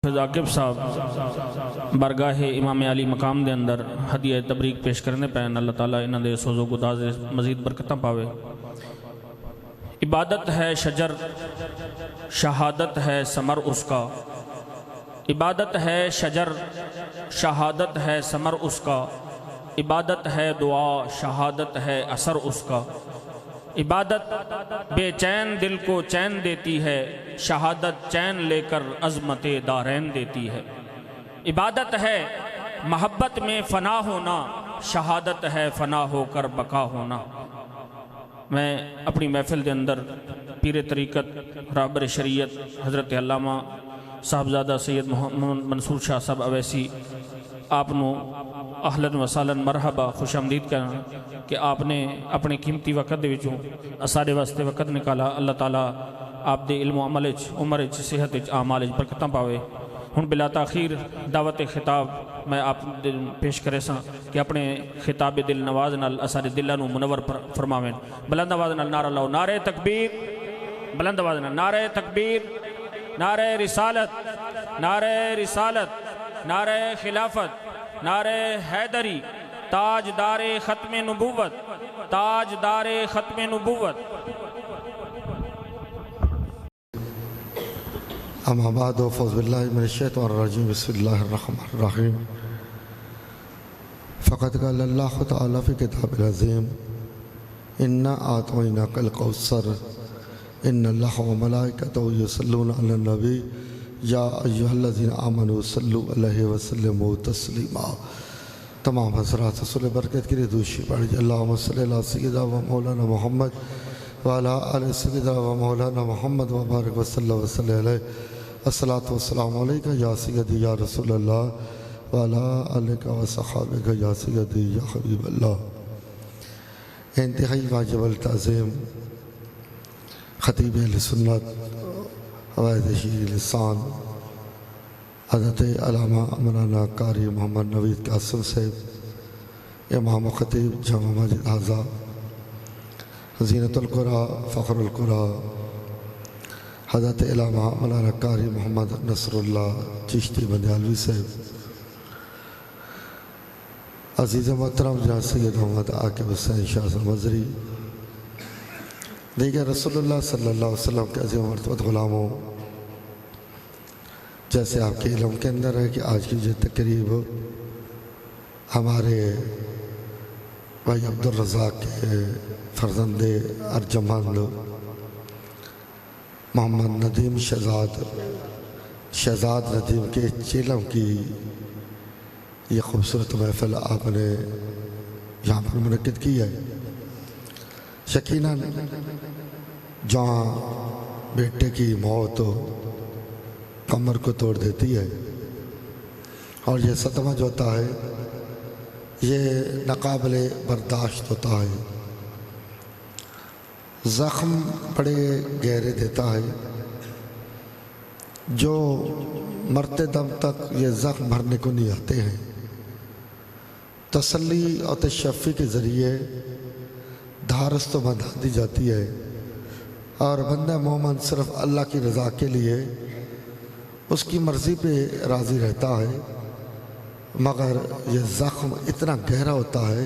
حافظ عاقب صاحب بارگاہ امام علی مقام دے اندر ہدیہ تبریک پیش کرنے پہن اللہ تعالیٰ انہاں دے سوز و گداز مزید برکتاں پاوے۔ عبادت ہے شجر شہادت ہے ثمر اس کا، عبادت ہے شجر شہادت ہے ثمر اس کا، عبادت ہے دعا شہادت ہے اثر اس کا، عبادت بے چین دل کو چین دیتی ہے، شہادت چین لے کر عظمت دارین دیتی ہے۔ عبادت ہے محبت میں فنا ہونا، شہادت ہے فنا ہو کر بقا ہونا۔ میں اپنی محفل دے اندر پیر طریقت رہبر شریعت حضرت علامہ صاحبزادہ سید محمد منصور شاہ صاحب اویسی آپ نو اہلاً و سہلاً مرحبا خوش آمدید کرنا کہ آپ نے اپنے قیمتی وقت دے وچوں اسارے واسطے وقت نکالا۔ اللہ تعالیٰ آپ دے علم و عمل عمر صحت اعمال برکتاں پاوے۔ ہن بلا تاخیر دعوت خطاب میں آپ پیش کرے ساں کہ اپنے خطاب دل نواز نال اسارے دلاں نو منور فرماویں۔ بلند آواز نال نعرہ لاؤ، نعرہ تکبیر، بلند آواز نال نعرہ تکبیر، نعرہ رسالت، نعرہ رسالت، نعرہ خلافت، نعرہ حیدری، تاجدار ختم نبوت، تاجدار ختم نبوت۔ اما بعد فاعوذ باللہ من الشیطان الرجیم بسم اللہ الرحمن الرحیم فقد قال اللہ تعالی فی کتاب العظیم انا اعطیناک الکوثر ان اللہ وملائکتہ یصلون علی النبی یا ایھا الذین آمنوا صلوا علیہ وسلموا تسلیما۔ تمام حضرات رسول برکت کے لیے دوشی پڑھی۔ اللہم صلی علی سیدنا و مولانا محمد وعلی آل سیدنا و مولانا محمد وبارک وسلم وسلم علیہ۔ الصلاۃ والسلام علیکہ یا سیدی یا رسول اللہ وعلی آلکہ و صحابکہ یا سیدی یا حبیب اللہ۔ انتہائی واجب التعظیم خطیب اہل سنت عوائد شیر لسان حضرت علامہ مولانا قاری محمد نوید قاسم صاحب امام و خطیب جامع مسجد حضا زینت القرآ فخر القرآ حضرت علامہ مولانا قاری محمد نصر اللہ چشتی بندیالوی صاحب، عزیز محترم جناب سید محمد عاقب حسین شاہ صاحب مزری، دیگر رسول اللہ صلی اللہ علیہ وسلم کے عظیم مرتبت غلاموں، جیسے آپ کے علم کے اندر ہے کہ آج کی جو تقریب ہمارے بھائی عبدالرزاق کے فرزند ارجمند محمد ندیم شہزاد ندیم کے چیلم کی یہ خوبصورت محفل آپ نے یہاں پر منعقد کی ہے۔ یقیناً جہاں بیٹے کی موت کمر کو توڑ دیتی ہے اور یہ صدمہ جو ہوتا ہے یہ ناقابل برداشت ہوتا ہے، زخم بڑے گہرے دیتا ہے، جو مرتے دم تک یہ زخم بھرنے کو نہیں آتے ہیں۔ تسلی اور تشفی کے ذریعے دھارس تو بندھا دی جاتی ہے اور بندہ مومن صرف اللہ کی رضا کے لیے اس کی مرضی پہ راضی رہتا ہے، مگر یہ زخم اتنا گہرا ہوتا ہے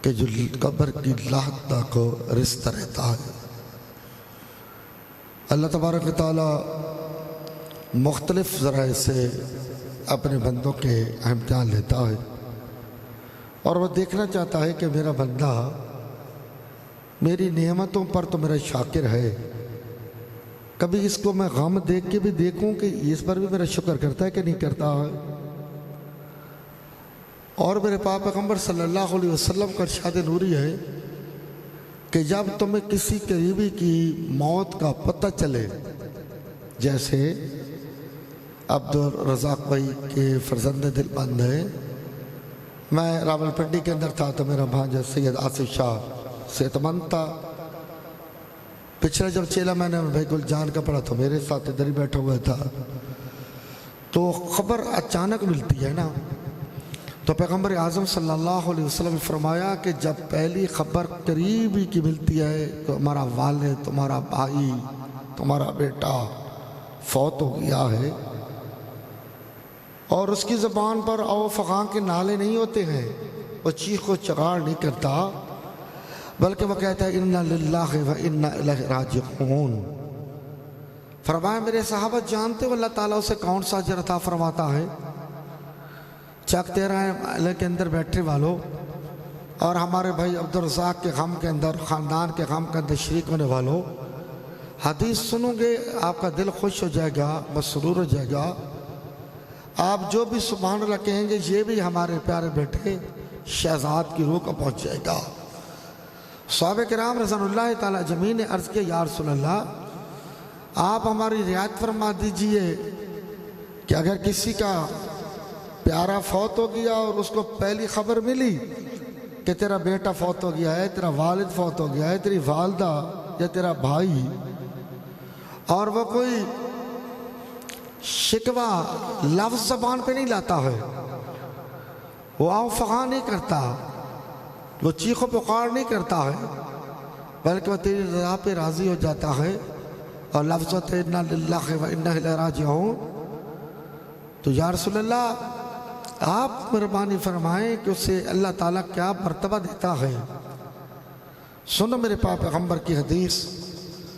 کہ جو قبر کی لاحت تک رستا رہتا ہے۔ اللہ تبارک و تعالیٰ مختلف ذرائع سے اپنے بندوں کے امتحان لیتا ہے اور وہ دیکھنا چاہتا ہے کہ میرا بندہ میری نعمتوں پر تو میرا شاکر ہے، کبھی اس کو میں غم دیکھ کے بھی دیکھوں کہ اس پر بھی میرا شکر کرتا ہے کہ نہیں کرتا ہے۔ اور میرے پاک پیغمبر صلی اللہ علیہ وسلم کا ارشاد نوری ہے کہ جب تمہیں کسی قریبی کی موت کا پتہ چلے، جیسے عبدالرزاق بھائی کے فرزند دل بند ہے، میں راول پنڈی کے اندر تھا تو میرا بھانجا سید آصف شاہ صحت مند تھا، پچھلا جب چیلا میں نے بھائی گل جان کا پڑھا تو میرے ساتھ ادھر ہی بیٹھا ہوا تھا، تو خبر اچانک ملتی ہے نا، تو پیغمبر اعظم صلی اللہ علیہ وسلم نے فرمایا کہ جب پہلی خبر قریبی کی ملتی ہے تو ہمارا والد، تمہارا بھائی، تمہارا بیٹا فوت ہو گیا ہے، اور اس کی زبان پر او فغاں کے نالے نہیں ہوتے ہیں، وہ چیخ و چغار نہیں کرتا، بلکہ وہ کہتا ہے انا للہ و انا الیہ راجعون۔ فرمایا میرے صحابہ جانتے ہو اللہ تعالیٰ اسے کون سا اجر عطا فرماتا ہے؟ چک 13 محلے کے اندر بیٹھے والوں اور ہمارے بھائی عبدالرزاق کے غم کے اندر، خاندان کے غم کے اندر شریک ہونے والوں، حدیث سنو گے آپ کا دل خوش ہو جائے گا، مسرور ہو جائے گا۔ آپ جو بھی سبحان اللہ کہیں گے یہ بھی ہمارے پیارے بیٹے شہزاد کی روح کو پہنچ جائے گا۔ صحابہ کرام رضوان اللہ تعالیٰ اجمعین نے عرض کیا یا رسول اللہ آپ ہماری رعایت فرما دیجئے کہ اگر کسی کا پیارا فوت ہو گیا اور اس کو پہلی خبر ملی کہ تیرا بیٹا فوت ہو گیا ہے، تیرا والد فوت ہو گیا ہے، تیری والدہ یا تیرا بھائی، اور وہ کوئی شکوہ لفظ زبان پہ نہیں لاتا ہے، وہ آؤ فغاں نہیں کرتا، وہ چیخ و پکار نہیں کرتا ہے، بلکہ وہ تیری رضا پہ راضی ہو جاتا ہے اور لفظ ہوتے انا للہ و انا الیہ راجعون، تو یا رسول اللہ آپ مہربانی فرمائیں کہ اسے اللہ تعالیٰ کیا مرتبہ دیتا ہے۔ سنو میرے پاک پیغمبر کی حدیث،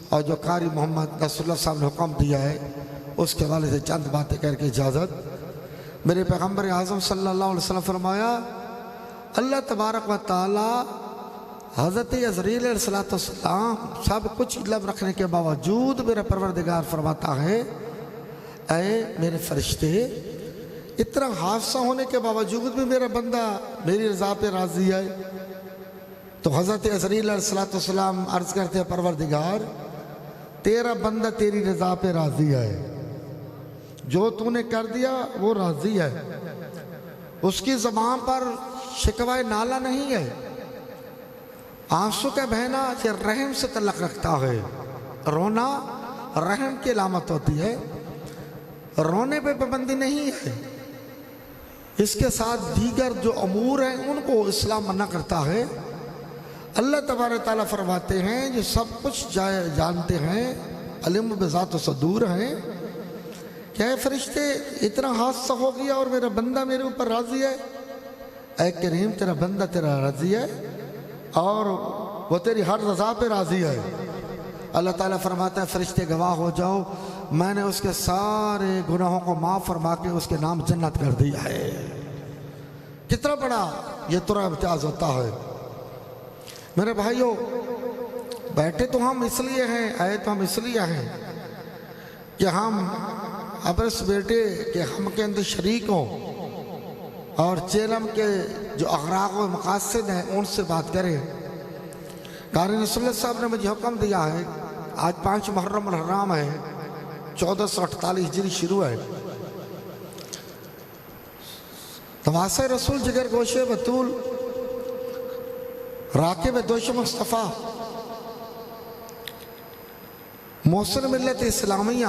اور جو قاری محمد نصر اللہ صاحب نے حکم دیا ہے اس کے حوالے سے چند باتیں کر کے اجازت۔ میرے پیغمبر اعظم صلی اللہ علیہ وسلم فرمایا اللہ تبارک و تعالی حضرت عزرائیل علیہ السلام سب کچھ علم رکھنے کے باوجود میرا پروردگار فرماتا ہے اے میرے فرشتے اتنا حادثہ ہونے کے باوجود بھی میرا بندہ میری رضا پہ راضی ہے۔ تو حضرت عزرائیل علیہ السلام عرض کرتے ہیں پروردگار تیرا بندہ تیری رضا پہ راضی ہے، جو تو نے کر دیا وہ راضی ہے، اس کی زبان پر شکوہ نالہ نہیں ہے، آنسو کا بہنا یہ رحم سے تعلق رکھتا ہے، رونا رحم کی علامت ہوتی ہے، رونے پہ پابندی نہیں ہے، اس کے ساتھ دیگر جو امور ہیں ان کو اسلام منع کرتا ہے۔ اللہ تبارک تعالیٰ فرماتے ہیں جو سب کچھ جانتے ہیں، علم بذات و صدور ہیں، کہ اے فرشتے اتنا حادثہ ہو گیا اور میرا بندہ میرے اوپر راضی ہے، اے کریم تیرا بندہ تیرا راضی ہے اور وہ تیری ہر رضا پہ راضی ہے۔ اللہ تعالیٰ فرماتا ہے فرشتے گواہ ہو جاؤ میں نے اس کے سارے گناہوں کو معاف فرما کے اس کے نام جنت کر دیا ہے۔ کتنا بڑا یہ ترا امتیاز ہوتا ہے۔ میرے بھائیوں بیٹھے تو ہم اس لیے ہیں، آئے تو ہم اس لیے ہیں کہ ہم اب اس بیٹے کے ہم کے اندر شریک ہوں اور چیلم کے جو اغراق و مقاصد ہیں ان سے بات کریں۔ قاری نصر اللہ صاحب نے مجھے حکم دیا ہے، آج 5 محرم الحرام ہے، 1448 ہجری شروع ہے، تواسہ رسول جگر گوش بطول راکب دوش مصطفیٰ محسن ملت اسلامیہ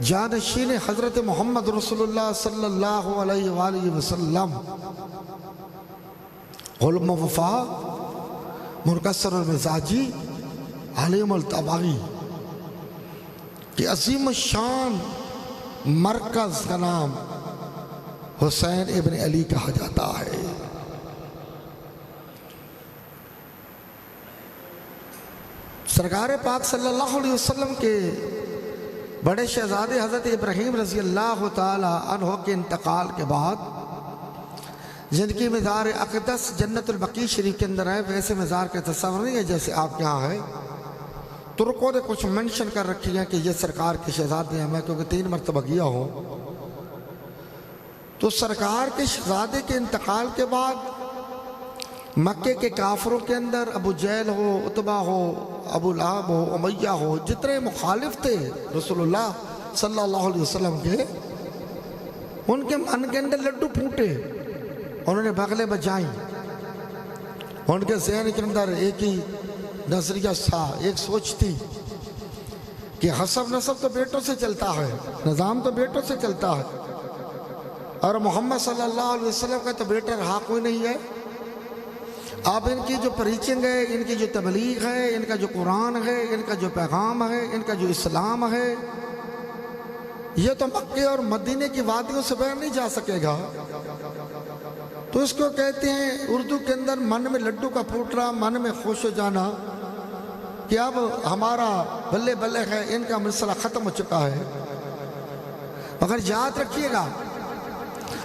جانشین حضرت محمد رسول اللہ صلی اللہ علیہ وآلہ وسلم علم و وفا منکسر المزاجی علیم الطباغی کہ عظیم الشان مرکز کا نام حسین ابن علی کہا جاتا ہے۔ سرکار پاک صلی اللہ علیہ وسلم کے بڑے شہزادے حضرت ابراہیم رضی اللہ تعالی عنہ کے انتقال کے بعد جن کی مزار اقدس جنت البقیع شریف کے اندر ہے، ویسے مزار کا تصور نہیں ہے جیسے آپ کے یہاں ہے، ترکوں نے کچھ منشن کر رکھی ہے کہ یہ سرکار کے شہزادے ہیں، میں کیونکہ 3 مرتبہ گیا ہوں۔ تو سرکار کے شہزادے کے انتقال کے بعد مکے کے کافروں کے اندر ابو جہل ہو، عتبہ ہو، ابو لہب ہو، امیہ ہو، جتنے مخالف تھے رسول اللہ صلی اللہ علیہ وسلم کے، ان کے من کے اندر لڈو پھوٹے، انہوں نے بغلیں بجائیں، ان کے ذہن کے اندر ایک ہی نظریہ تھا، ایک سوچ تھی کہ حسب نسب تو بیٹوں سے چلتا ہے، نظام تو بیٹوں سے چلتا ہے، اور محمد صلی اللہ علیہ وسلم کا تو بیٹا رہا کوئی نہیں ہے۔ اب ان کی جو پریچنگ ہے، ان کی جو تبلیغ ہے، ان کا جو قرآن ہے، ان کا جو پیغام ہے، ان کا جو اسلام ہے، یہ تو مکے اور مدینے کی وادیوں سے بیان نہیں جا سکے گا۔ تو اس کو کہتے ہیں اردو کے اندر من میں لڈو کا پھوٹنا، من میں خوش ہو جانا کہ اب ہمارا بلے بلے ہے، ان کا مسئلہ ختم ہو چکا ہے۔ مگر یاد رکھیے گا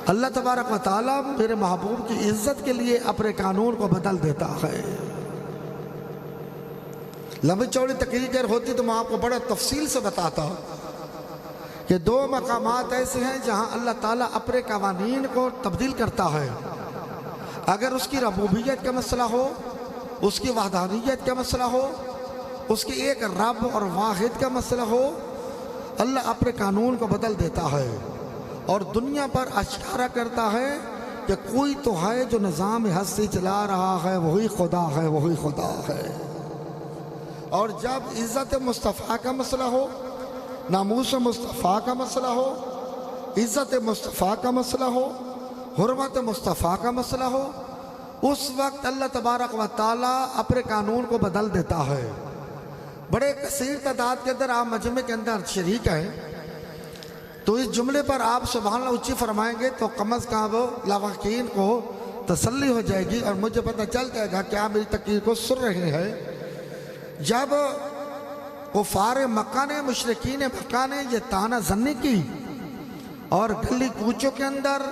اللہ تبارک و تعالیٰ میرے محبوب کی عزت کے لیے اپنے قانون کو بدل دیتا ہے۔ لمبی چوڑی تقریر ہوتی تو میں آپ کو بڑا تفصیل سے بتاتا کہ دو مقامات ایسے ہیں جہاں اللہ تعالیٰ اپنے قوانین کو تبدیل کرتا ہے۔ اگر اس کی ربوبیت کا مسئلہ ہو، اس کی وحدانیت کا مسئلہ ہو، اس کی ایک رب اور واحد کا مسئلہ ہو، اللہ اپنے قانون کو بدل دیتا ہے اور دنیا پر اشارہ کرتا ہے کہ کوئی تو ہے جو نظام ہستی چلا رہا ہے، وہی خدا ہے، وہی خدا ہے۔ اور جب عزت مصطفیٰ کا مسئلہ ہو، ناموس مصطفیٰ کا مسئلہ ہو، عزت مصطفیٰ کا مسئلہ ہو، حرمت مصطفیٰ کا مسئلہ ہو، اس وقت اللہ تبارک و تعالیٰ اپنے قانون کو بدل دیتا ہے۔ بڑے کثیر تعداد کے اندر آپ مجمع کے اندر شریک ہیں، تو اس جملے پر آپ سبحان اللہ اونچی فرمائیں گے تو کم از کم لاواقعین کو تسلی ہو جائے گی اور مجھے پتہ چل جائے گا کہ آپ میری تقریر کو سن رہے ہیں۔ جب کفار مکہ نے، مشرکین مکہ نے یہ تانا زنی کی اور گلی کوچوں کے اندر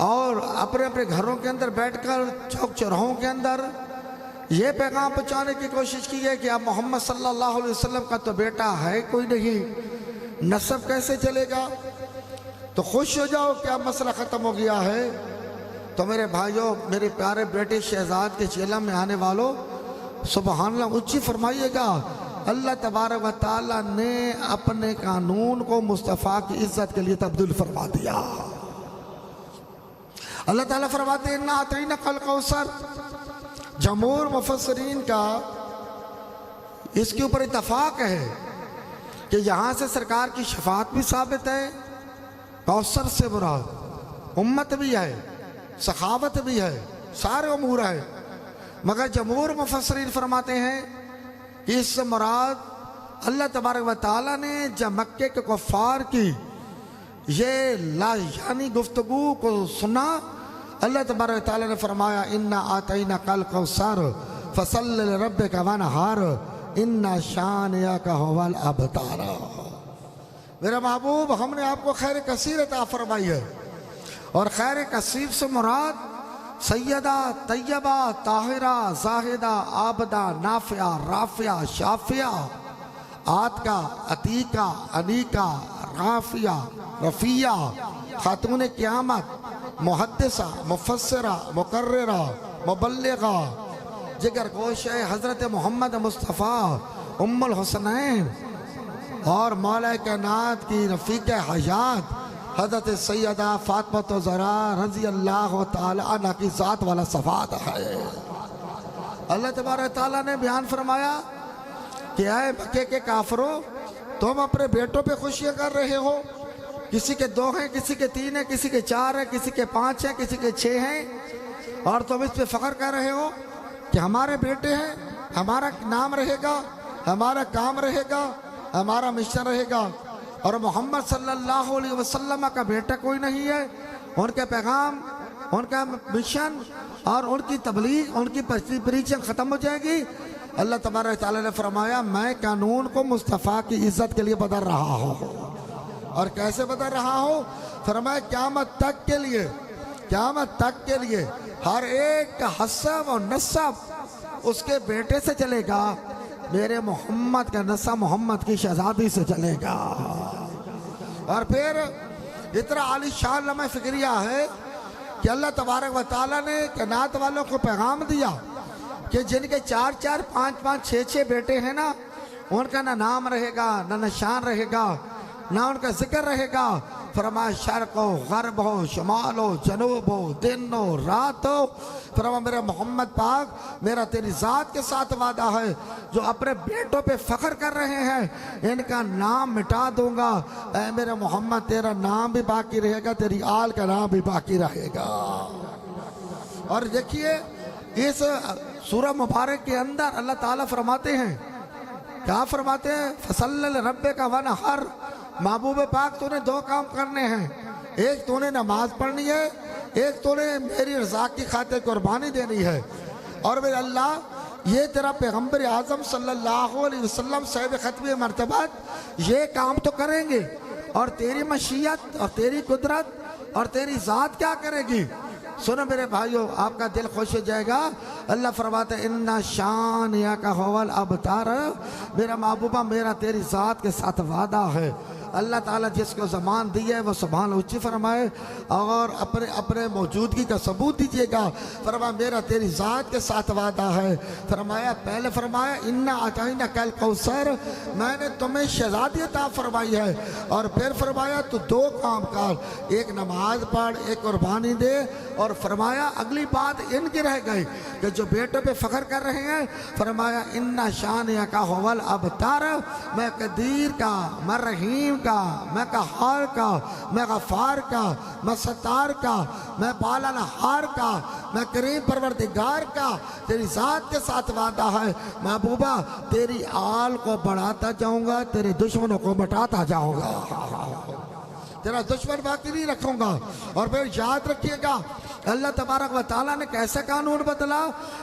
اور اپنے اپنے گھروں کے اندر بیٹھ کر چوک چوراہوں کے اندر یہ پیغام پہنچانے کی کوشش کی ہے کہ اب محمد صلی اللہ علیہ وسلم کا تو بیٹا ہے کوئی نہیں، نسب کیسے چلے گا، تو خوش ہو جاؤ کہ اب مسئلہ ختم ہو گیا ہے۔ تو میرے بھائیوں، میرے پیارے بیٹے شہزاد کے چیلم میں آنے والوں، سبحان اللہ اونچی فرمائیے گا، اللہ تبارک و تعالیٰ نے اپنے قانون کو مصطفیٰ کی عزت کے لیے تبدیل فرما دیا۔ اللہ تعالیٰ فرماتے ہیں اِنَّا أَعْطَيْنَاكَ الْكَوْثَرَ۔ جمہور مفسرین کا اس کے اوپر اتفاق ہے کہ یہاں سے سرکار کی شفاعت بھی ثابت ہے، کوثر سے مراد امت بھی ہے، سخاوت بھی ہے، سارے امور ہیں، مگر جمہور مفسرین فرماتے ہیں کہ اس سے مراد اللہ تبارک و تعالیٰ نے جب مکے کے کفار کی یہ لا یعنی گفتگو کو سنا، اللہ تبارک و تعالیٰ نے فرمایا اِنَّا أَعْطَيْنَاكَ الْكَوْثَرَ فَصَلِّ لِرَبِّكَ وَانْحَرْ اِنَّ شَانِئَكَ هُوَ الْأَبْتَرُ۔ میرا محبوب، ہم نے آپ کو خیر کثیر عطا فرمائی ہے، اور خیر کثیر سے مراد سیدہ، طیبہ، طاہرہ، زاہدہ، عابدہ، نافعہ، رافعہ، شافعہ، عاتقہ، عتیقہ، انیقہ، رافعہ، رفیہ، خاتون قیامت، محدثہ، مفسرہ، مقررہ، مبلغہ، جگر گوش حضرت محمد مصطفیٰ ام الحسنین اور مولا کائنات کی رفیق حیات حضرت سیدہ فاطمہ الزہرا رضی اللہ تعالی عنہ کی ذات والا صفات ہے۔ اللہ تبارک تعالیٰ نے بیان فرمایا کہ اے مکے کے کافروں، تم اپنے بیٹوں پہ خوشیاں کر رہے ہو، کسی کے 2 ہیں، کسی کے 3 ہیں، کسی کے 4 ہیں، کسی کے 5 ہیں، کسی کے 6 ہیں، اور تم اس پہ فخر کر رہے ہو کہ ہمارے بیٹے ہیں، ہمارا نام رہے گا، ہمارا کام رہے گا، ہمارا مشن رہے گا، اور محمد صلی اللہ علیہ وسلم کا بیٹا کوئی نہیں ہے، ان کے پیغام، ان کا مشن اور ان کی تبلیغ، ان کی پریچنگ ختم ہو جائے گی۔ اللہ تبارک تعالیٰ نے فرمایا میں قانون کو مصطفیٰ کی عزت کے لیے بدل رہا ہوں، اور کیسے بدل رہا ہوں؟ فرمایا قیامت تک کے لیے، قیامت تک کے لیے ہر ایک کا حسب اور نسب اس کے بیٹے سے چلے گا، میرے محمد کا نسب محمد کی شہزادی سے چلے گا۔ اور پھر اتنا عالی شان لمحہ فکریہ ہے کہ اللہ تبارک و تعالیٰ نے کائنات والوں کو پیغام دیا کہ جن کے 4 5 5 6 بیٹے ہیں نا، ان کا نہ نام رہے گا، نہ نشان رہے گا، نہ ان کا ذکر رہے گا۔ فرمایا شرق ہو، غرب ہو، شمال ہو، جنوب ہو، دن ہو، رات ہو، فرمایا میرے محمد پاک، میرا تیری ذات کے ساتھ وعدہ ہے، جو اپنے بیٹوں پہ فخر کر رہے ہیں ان کا نام مٹا دوں گا۔ اے میرے محمد، تیرا نام بھی باقی رہے گا، تیری آل کا نام بھی باقی رہے گا۔ اور دیکھیے اس سورہ مبارک کے اندر اللہ تعالیٰ فرماتے ہیں، کیا فرماتے ہیں؟ فَصَلِّ لِرَبِّكَ وَانْحَرْ، محبوب پاک تو نے دو کام کرنے ہیں، ایک تو نے نماز پڑھنی ہے، ایک تو نے میری رضا کی خاطر قربانی دینی ہے۔ اور میرے اللہ یہ تیرا پیغمبر اعظم صلی اللہ علیہ وسلم صاحب ختم مرتبت یہ کام تو کریں گے، اور تیری مشیت اور تیری قدرت اور تیری ذات کیا کرے گی؟ سنو میرے بھائیو، آپ کا دل خوش ہو جائے گا۔ اللہ فرماتا ہے اِنَّ شَانِئَكَ هُوَ الْأَبْتَرُ، میرا محبوبہ میرا تیری ذات کے ساتھ وعدہ ہے۔ اللہ تعالیٰ جس کو زبان دی ہے وہ سبحان اونچی فرمائے اور اپنے موجودگی کا ثبوت دیجئے گا۔ فرمایا میرا تیری ذات کے ساتھ وعدہ ہے۔ فرمایا پہلے فرمایا اِنَّا أَعْطَيْنَاكَ الْكَوْثَرَ، میں نے تمہیں شہزادی عطا فرمائی ہے، اور پھر فرمایا تو دو کام کر، ایک نماز پڑھ، ایک قربانی دے۔ اور فرمایا اگلی بات ان کی رہ گئی کہ جو بیٹوں پہ فخر کر رہے ہیں، فرمایا اِنَّ شَانِئَكَ هُوَ الْأَبْتَرُ، میں قدیر کا، میں رحیم کا، میں قہار کا، میں غفار کا، میں ستار کا، میں پالنہار کا، میں کریم پروردگار کا، تیری ذات کے ساتھ وعدہ ہے۔ محبوبہ تیری آل کو بڑھاتا جاؤں گا، تیرے دشمنوں کو مٹاتا جاؤں گا، تیرا دشمن باقی نہیں رکھوں گا۔ اور پھر یاد رکھیے گا اللہ تبارک و تعالیٰ نے کیسے قانون بدلا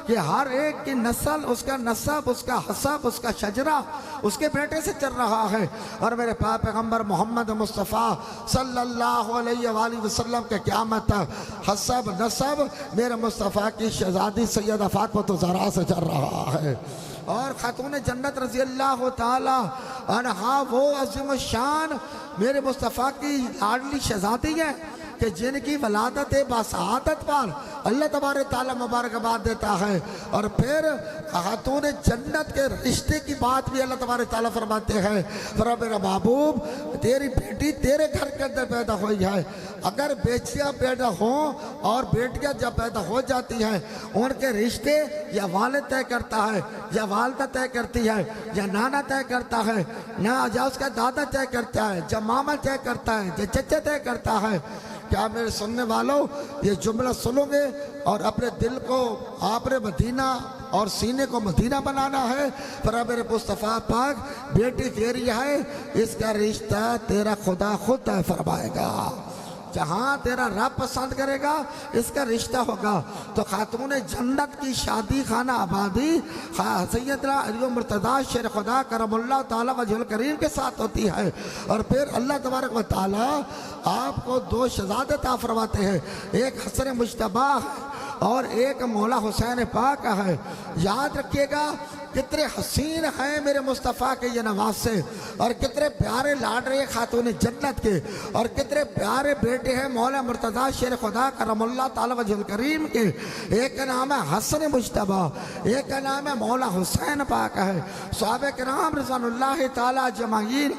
کہ ہر ایک کی نسل، اس کا نسب، اس کا حسب، اس کا شجرہ اس کے بیٹے سے چل رہا ہے۔ اور میرے پاک پیغمبر محمد مصطفیٰ صلی اللہ علیہ وآلہ وسلم کے قیامت تک حسب نسب میرے مصطفیٰ کی شہزادی سیدہ فاطمہ الزہرا سے چل رہا ہے۔ اور خاتون جنت رضی اللہ تعالی عنہا وہ عظیم الشان میرے مصطفیٰ کی لاڈلی شہزادی ہے کہ جن کی ولادت باسعادت پر اللہ تبارک تعالیٰ مبارکباد دیتا ہے۔ اور پھر خاتون جنت کے رشتے کی بات بھی اللہ تبارک تعالیٰ فرماتے ہیں، فرمایا میرا محبوب تیری بیٹی تیرے گھر کے اندر پیدا ہوئی ہے۔ اگر بیٹیاں پیدا ہوں اور بیٹیاں جب پیدا ہو جاتی ہیں، ان کے رشتے یا والد طے کرتا ہے، یا والدہ طے کرتی ہے، یا نانا طے کرتا ہے، یا اس کا دادا طے کرتا ہے، یا ماما طے کرتا ہے، یا چچا طے کرتا ہے۔ کیا میرے سننے والوں یہ جملہ سنو گے اور اپنے دل کو آپ نے مدینہ اور سینے کو مدینہ بنانا ہے؟ فرمایا میرے مصطفیٰ پاک بیٹی تیری ہے، اس کا رشتہ تیرا خدا خود طے فرمائے گا، جہاں تیرا رب پسند کرے گا اس کا رشتہ ہوگا۔ تو خاتون جنت کی شادی خانہ آبادی سیدنا علی مرتضیٰ شیر خدا کرم اللہ تعالیٰ وجہ الکریم کے ساتھ ہوتی ہے۔ اور پھر اللہ تبارک و تعالیٰ آپ کو دو شہزادے عطا فرماتے ہیں، ایک حسن مجتبیٰ ہے اور ایک مولا حسین پاک ہے۔ یاد رکھیے گا کتنے حسین ہیں میرے مصطفیٰ کے یہ نواسے، اور کتنے پیارے لاڈلے خاتون جنت کے، اور کتنے پیارے بیٹے ہیں مولا مرتضیٰ شیر خدا کرم اللہ تعالیٰ وجہ الکریم کے۔ ایک کا نام ہے حسن مجتبیٰ، ایک کا نام ہے مولا حسین پاک ہے۔ صحابہ کرام رضوان اللہ تعالیٰ اجمعین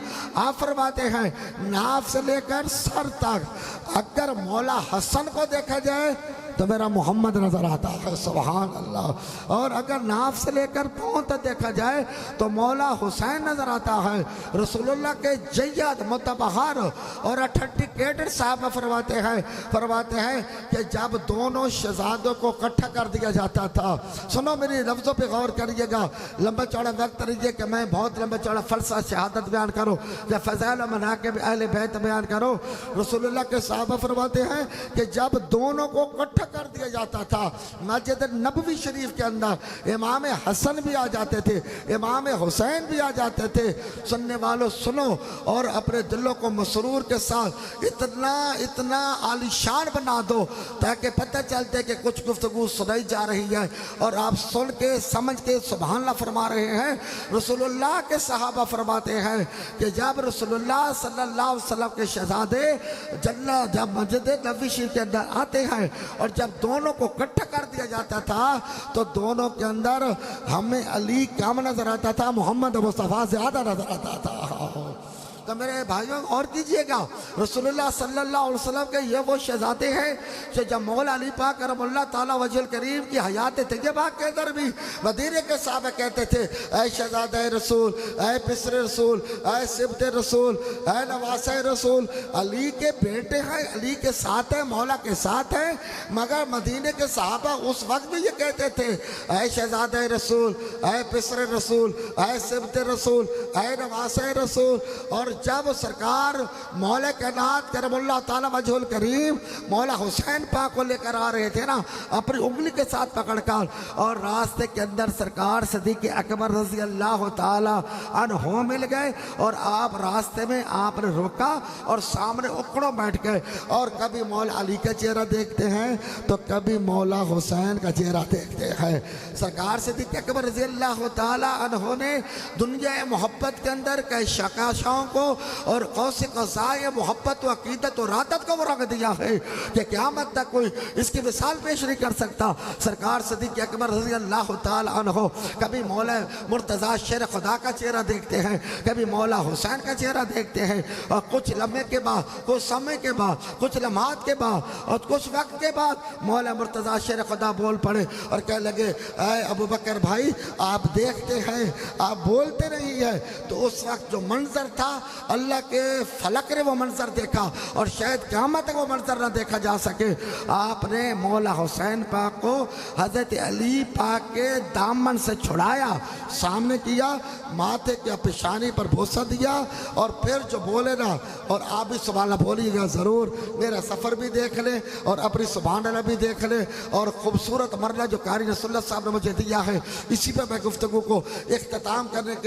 آپ فرماتے ہیں ناف سے لے کر سر تک اگر مولا حسن کو دیکھا جائے تو میرا محمد نظر آتا ہے، سبحان اللہ۔ اور اگر ناف سے لے کر پاؤں تک دیکھا جائے تو مولا حسین نظر آتا ہے۔ رسول اللہ کے جید متبہر اور اٹھٹیکیٹڈ صاحب فرماتے ہیں کہ جب دونوں شہزادوں کو اکٹھا کر دیا جاتا تھا، سنو میری لفظوں پہ غور کریے گا، لمبا چوڑا وقت رہیے کہ میں بہت لمبا چوڑا فلسفہ شہادت بیان کروں یا فضائل و مناقب اہل بیت بیان کروں۔ رسول اللہ کے صحابہ فرماتے ہیں کہ جب دونوں کو اکٹھا کر دیا جاتا تھا مسجد نبوی شریف کے اندر، امام حسن بھی آ جاتے تھے، امام حسین بھی آ جاتے تھے۔ سننے والوں سنو اور اپنے دلوں کو مسرور کے ساتھ اتنا عالیشان بنا دو تاکہ پتہ چلتے کہ کچھ گفتگو سنائی جا رہی ہے اور آپ سن کے سمجھ کے سبحان اللہ فرما رہے ہیں۔ رسول اللہ کے صحابہ فرماتے ہیں کہ جب رسول اللہ صلی اللہ علیہ وسلم کے شہزادے جب مسجد نبوی شریف کے اندر آتے ہیں اور جب دونوں کو اکٹھا کر دیا جاتا تھا تو دونوں کے اندر ہمیں علی کم نظر آتا تھا، محمد مصطفیٰ زیادہ نظر آتا تھا۔ تو میرے بھائیوں اور کیجئے گا، رسول اللہ صلی اللہ علیہ وسلم کے یہ وہ شہزادے ہیں کہ جب مولا علی پاک کرم اللہ تعالیٰ وجہ الکریم کی حیات طیبہ کے اندر بھی مدینے کے صحابہ کہتے تھے اے شہزادہ رسول، اے پسر رسول، اے سبط رسول، اے نواسہ رسول، علی کے بیٹے ہیں، علی کے ساتھ ہیں، مولا کے ساتھ ہیں۔ مگر مدینے کے صحابہ اس وقت بھی یہ کہتے تھے اے شہزادہ رسول، اے پسر رسول، اے سبط رسول، اے نواسہ رسول۔ اور جب سرکار مولا کائنات کرم اللہ تعالیٰ وجہ الکریم مولا حسین پاک کو لے کر آ رہے تھے نا اپنی انگلی کے ساتھ پکڑ کر، اور راستے کے اندر سرکار صدیق اکبر رضی اللہ تعالیٰ عنہ مل گئے، اور آپ راستے میں آپ نے روکا اور سامنے اکڑوں بیٹھ گئے، اور کبھی مولا علی کا چہرہ دیکھتے ہیں تو کبھی مولا حسین کا چہرہ دیکھتے ہیں۔ سرکار صدیق اکبر رضی اللہ تعالیٰ عنہ نے دنیا محبت کے اندر کئی شکاشوں کو اور قوس قزائے محبت و عقیدت و ارادت کو وہ رنگ دیا ہے کہ قیامت تک کوئی اس کی مثال پیش نہیں کر سکتا۔ سرکار صدیق اکبر رضی اللہ تعالیٰ عنہ کبھی مولا مرتضیٰ شیر خدا کا چہرہ دیکھتے ہیں، کبھی مولا حسین کا چہرہ دیکھتے ہیں، اور کچھ لمحے کے بعد، کچھ سمے کے بعد، کچھ لمحات کے بعد اور کچھ وقت کے بعد مولا مرتضیٰ شیر خدا بول پڑے اور کہنے لگے اے ابو بکر بھائی آپ دیکھتے ہیں، آپ بولتے نہیں ہیں۔ تو اس وقت جو منظر تھا اللہ کے فلک نے وہ منظر دیکھا، اور شاید قیامت تک وہ منظر نہ دیکھا جا سکے۔ آپ نے مولا حسین پاک کو حضرت علی پاک کے دامن سے چھڑایا، سامنے کیا، ماتھے کے پیشانی پر بوسہ دیا، اور پھر جو بولے نا، اور آپ بھی سبحان اللہ بولیے گا ضرور، میرا سفر بھی دیکھ لیں اور اپنی سبحان اللہ بھی دیکھ لیں، اور خوبصورت مرلہ جو قاری رسول اللہ صاحب نے مجھے دیا ہے، اسی پہ میں گفتگو کو اختتام کرنے کے